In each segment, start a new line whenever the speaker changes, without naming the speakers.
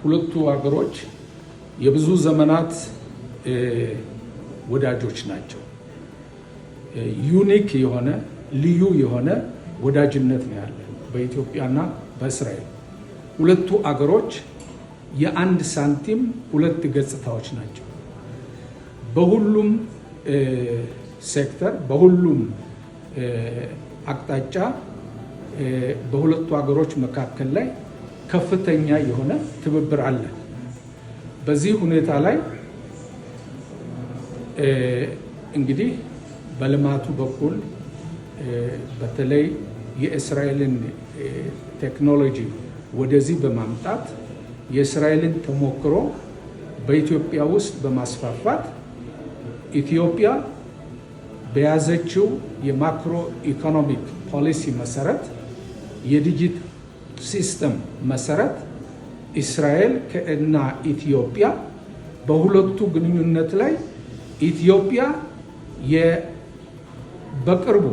ሁለቱ ሀገሮች የብዙ ዘመናት ወዳጆች ናቸው። ዩኒክ የሆነ ልዩ የሆነ ወዳጅነት ነው ያለ በኢትዮጵያና በእስራኤል። ሁለቱ አገሮች የአንድ ሳንቲም ሁለት ገጽታዎች ናቸው። በሁሉም ሴክተር በሁሉም አቅጣጫ በሁለቱ አገሮች መካከል ላይ ከፍተኛ የሆነ ትብብር አለ። በዚህ ሁኔታ ላይ እንግዲህ በልማቱ በኩል በተለይ የእስራኤልን ቴክኖሎጂ ወደዚህ በማምጣት የእስራኤልን ተሞክሮ በኢትዮጵያ ውስጥ በማስፋፋት ኢትዮጵያ በያዘችው የማክሮ ኢኮኖሚክ ፖሊሲ መሰረት የዲጂት ሲስተም መሰረት እስራኤል እና ኢትዮጵያ በሁለቱ ግንኙነት ላይ ኢትዮጵያ በቅርቡ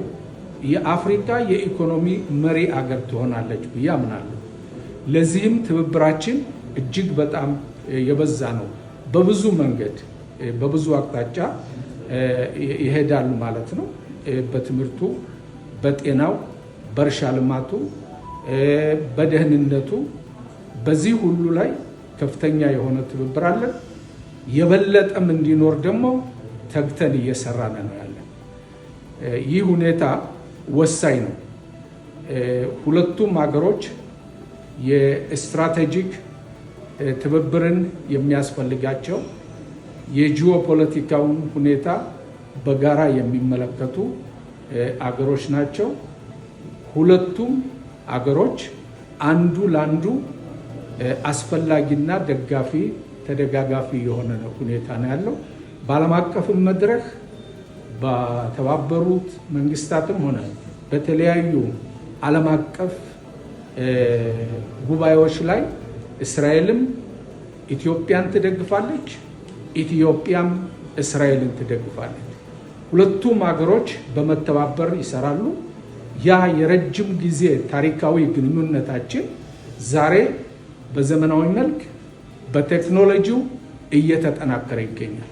የአፍሪካ የኢኮኖሚ መሪ አገር ትሆናለች ብዬ አምናለሁ። ለዚህም ትብብራችን እጅግ በጣም የበዛ ነው። በብዙ መንገድ በብዙ አቅጣጫ ይሄዳሉ ማለት ነው። በትምህርቱ፣ በጤናው፣ በእርሻ ልማቱ፣ በደህንነቱ በዚህ ሁሉ ላይ ከፍተኛ የሆነ ትብብር አለን። የበለጠም እንዲኖር ደግሞ ተግተን እየሰራን ነው ያለን። ይህ ሁኔታ ወሳኝ ነው። ሁለቱም ሀገሮች የስትራቴጂክ ትብብርን የሚያስፈልጋቸው የጂኦፖለቲካውን ሁኔታ በጋራ የሚመለከቱ አገሮች ናቸው። ሁለቱም አገሮች አንዱ ለአንዱ አስፈላጊና ደጋፊ ተደጋጋፊ የሆነ ሁኔታ ነው ያለው። በዓለም አቀፍ መድረክ በተባበሩት መንግስታትም ሆነ በተለያዩ ዓለም አቀፍ ጉባኤዎች ላይ እስራኤልም ኢትዮጵያን ትደግፋለች፣ ኢትዮጵያም እስራኤልን ትደግፋለች። ሁለቱም ሀገሮች በመተባበር ይሰራሉ። ያ የረጅም ጊዜ ታሪካዊ ግንኙነታችን ዛሬ በዘመናዊ መልክ በቴክኖሎጂው እየተጠናከረ ይገኛል።